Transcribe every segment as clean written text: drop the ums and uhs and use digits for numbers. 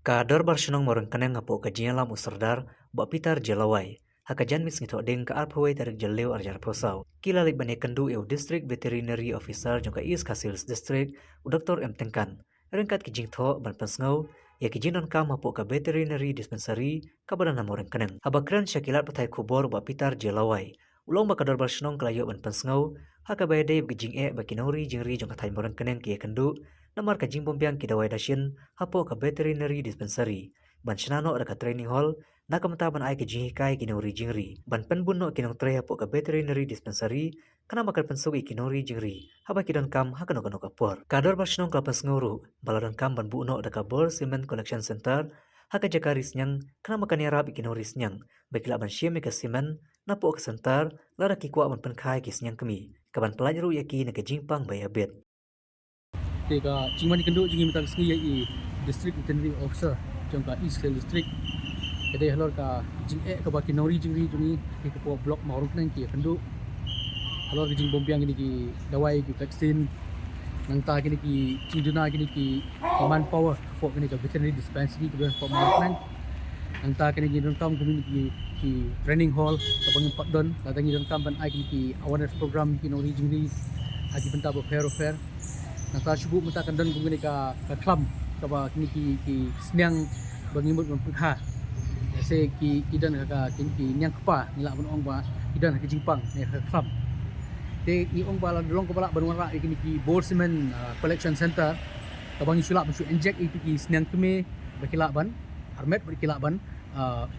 Kadar barsenong moreng kaneng ngapo kajian lam usardar ba pitar jelawai. Hakajan mis ngito ding ka arpawai tarik jeleu arjar posau. Kila lik bane kendu eu district veterinary officer jongka is kasils district u Dr. M Tengkan. Rengkat kijing tho ban pensngau ya kijing non kam hapo ka veterinary dispensary ka badan moreng kaneng. Habakran syakilat patai kubor ba pitar jelawai. Ulong ba kadar barsenong kelayo ban pensngau haka bayade kijing bakinori jingri jongka thai moreng kaneng kia kendu namar kajing pompiang kidawai dasyin hapo ka veterinary dispensary ban shenano ada ka training hall na kamta ban ai kajing hikai kinori jingri ban penbun no kinong tre hapo ka veterinary dispensary kana makal pensugi kinori jingri haba kidon kam hakano kano kapor kadar bashnong kapas nguru baladan kam ban bu no ada ka bor cement collection center haka jakaris nyang kana makan yarab ikinoris nyang bakila ban shiem ka cement na po ka center lara kikwa ban penkai kis nyang kami kaban pelajaru yaki na kajing pang bayabet Teka cingman kendo jingi mitang sengi i district veterinary officer jongka East Hill district kedai halor ka jing ka baki nori jingri jungi ki ko blok maruk nang ki kendo halor jing bompiang ini ki dawai ki vaccine nang ta kini ki cingjuna kini ki manpower ko kini ka veterinary dispensary ki ko maruk nang ta kini ki kam community ki training hall ka bangin patdon datang ni kam ban ai ki awareness program ki nori jingri agi benta bo fair nata syubuk mata kandan kung ka klam kaba kini ki snyang bangimut mempukha se ki idan ka ki nyang kapa nila ban ong ba idan ka jingpang ne ka klam te ni ong bala dolong ko bala banwara kini ki bor cement collection center kabang sulap musu inject itu ki snyang keme bakila ban armet bakila ban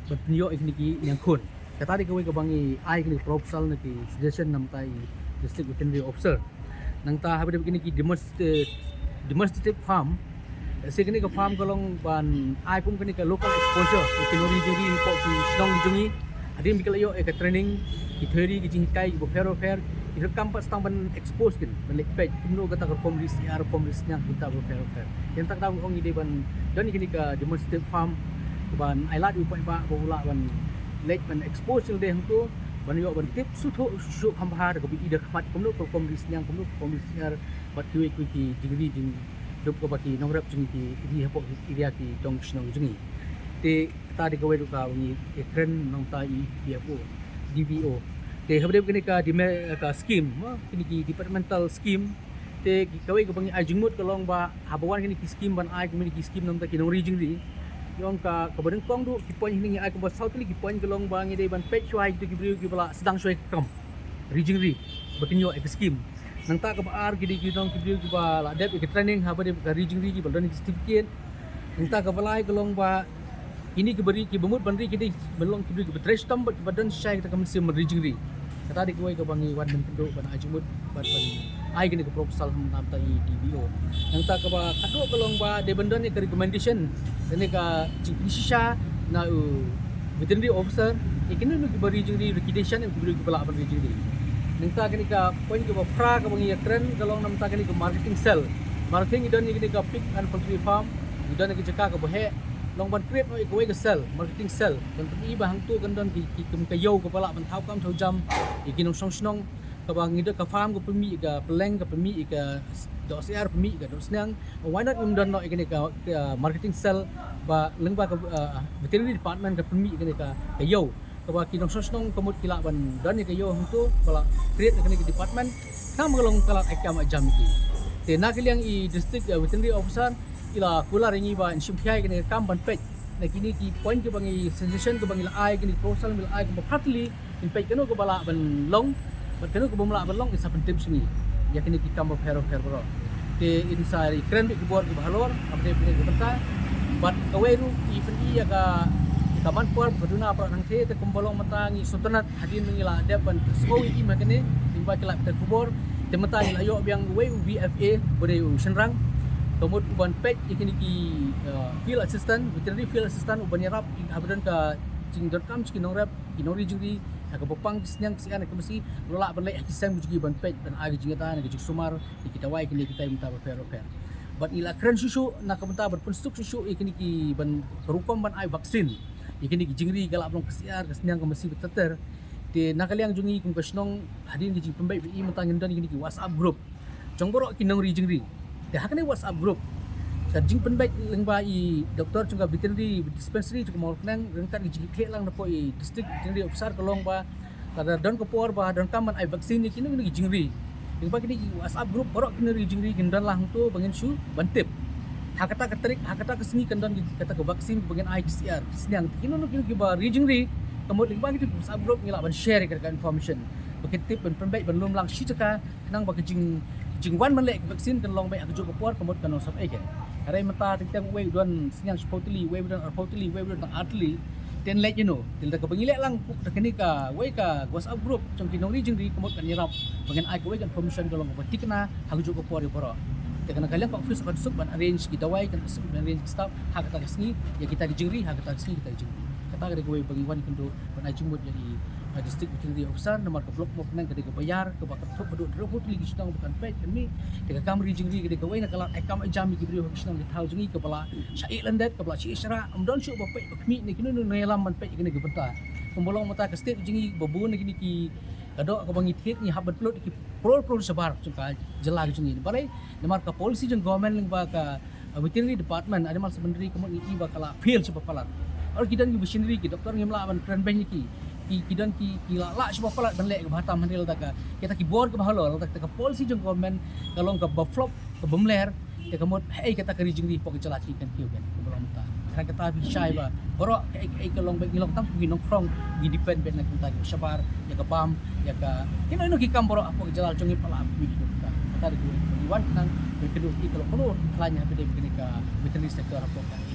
batnyo kini ki nyang khun kata di kabang ai kini proposal ne ki suggestion nam tai district veterinary officer nang ta habis begini ki demonstrative farm se kini ka farm kolong ban ai pun kini ka local exposure ki nori juri ko ki snong jungi adin mikalayo ka training ki theory ki jingkai bo fair ki rekam pas tang ban expose kin ban lek page kumno kata ka komris yar komrisnya kita bo fair yang tak tahu ong ide ban dan kini ka demonstrative farm ban ai lat upai ba bo ula ban lek ban expose de hang tu ban yo ban tip sutho su khambha ko bi ida khmat kumno ko komris nyang kumno komris yar bat kui ki jingri jing dop ko baki nongrap jing ki ri hapo iria ki tong snong jungi te ta de ko wedu ka uni ekren nong ta i DFO DBO te habde kini ka di ka scheme kini ki departmental scheme te ki kawai ko bangi ajingmut kolong ba habawan kini ki scheme ban ai kini ki scheme nong ta ki nong ri jingri yung ka kabadeng kong du ki point hini ai ko ba south ki point kolong ba ngi de ban pet chwai tu ki brio ki bala sedang chwai kam rijing ri bakinyo ek scheme nang ta ka ba ar ki de ki dong ki brio ki ba la dep ki training ha ba de ka rijing ri ki ba don certificate nang ta ka balai kolong ba ini ki beri ki bemut ban ri ki de belong ki brio ki tres tam ba badan syai ta kam sim rijing ri kata di kuai ka bangi wan ben penduk ban ajimut ban ai gini ke proposal nam ta DBO nang ta ka ba kado kolong ba de bendon ni ke recommendation dan ka jingpisha na veterinary officer ikini nu ki bari jingri liquidation ki bari ki bala ban jingri nang ta kini ka point ki ba pra ka bangi trend kolong nam ta kini ke marketing cell marketing idon ni kini ka pick and poultry farm idon ki jaka ka bohe long ban create no ikoi ka cell marketing cell dan pi ba hang tu kan don ki kum ka yo ka bala ban thau kam thau jam ikinong song ka bang ida ka farm ko pemi ka peleng ka pemi ka do CR pemi ka do snang why not don no ikini ka marketing cell ba leng ba ka veterinary department ka pemi ikini ka yo ka ba kinong song kamut kila ban don ka yo hang tu bala create ikini ka department kam galong kala ekam jam ki te na kiliang i district veterinary officer ila kula ringi ba insyumpiai kini kam ban page na kini ki point ke bangi sensation ke bangi la ai kini proposal mil ai ko partly in page kano ko bala ban long bat kano ko bamla ban long isa pentim sini ya kini ki kam fair bro te inside kren ki bor ki balor update ni ko ta bat kaweru i pendi ya ka kaman por baduna pra nang the te kumbolong matangi suntanat hadin mengila ada ban sekowi i makane timba kila te kubor te matangi ayo biang we VFA bode senrang kamut uban pet ikini ki field assistant veterinary field assistant uban yarap abadan ka jing.com skinong rap kinori jingri ka bopang snyang sian ka mesti lola ban lek kisam jugi ban pet dan agi jingata na jing sumar kita wai kini kita minta fair but ila kren susu na kamta ban penstuk susu ikini ki ban rupam ban ai vaksin ikini ki jingri galap long kesiar ka snyang ka mesti beteter te nakaliang jungi kum kasnong hadin ki jing pembai bi mentangin dan ikini ki WhatsApp group jongboro kinong ri jingri te hakane WhatsApp group jing penbaik lengba i doktor juga veterinary dispensary juga mau kenang rengkat jing ke lang napo i district veterinary officer kolong ba kada don ko por ba don kaman ai vaksin ni kini ni jingri lengba kini WhatsApp group borok kini jingri gendan lang tu bangin su bantip hakata ketrik hakata kesengi kendan kata ke vaksin bangin ai PCR senang kini kini ba jingri kemudian lengba kini WhatsApp group ngila ban share kada information bagi tip penbaik belum lang shi caka kenang ba jing wan man lek vaksin kan long baik aku juga por kemudian kan osap eken hari mata tentang way don siang supposedly way don reportedly way don artly then let you know til ka pangilek lang kini ka way ka WhatsApp group trong kinori jing di kemudian kan nyerap bagian ai ka way kan information kalau ko tikna aku juga por poro te kana kalian pak office kan sub ban arrange kita way kan sub arrange staff hak kata kesni ya kita dijingri hak kata kesni kita dijingri kata ka way bagi wan kendo ban ai jumut jadi district veterinary officer nomor ke blok mau kenang ke bayar ke bakal tu pedut repot lagi sedang bukan pet kami ke kam region ke wei nak kalau akam jam ke beri sedang tahu jengi ke bala syai landet ke bala syai syara amdon syuk bapet kami ni kini nelam man pet kini ke benta pembolong mata ke state jengi babun ni ki kado ke bangi thiet ni habat plot ki pro sebar cungka jelah jengi balai nomor ke polisi jeng government ling ba ka veterinary department ada mal sebenarnya kemudian i bakala fail sebab palat or kidan ki machinery ki doktor ngimla ban trend bank ki kidan ki la sebab palat ban lek ke batam handil taka kita ki board ke bahalo taka ka polisi jeng government kalau ka flop ke bemler ke kemud hey kata ka region ri pok jelaci kan kiu kan belum ta kan kata bi syai ba borok ai ke long bek ngilong tam gi nongkrong gi depend ben nak ta sabar ya ka bam ya ka kino ki kam borok apa jelal congi pala mi kita kata di wan nang kedua ki kalau perlu kelanya bede ka veterinary sector apa kan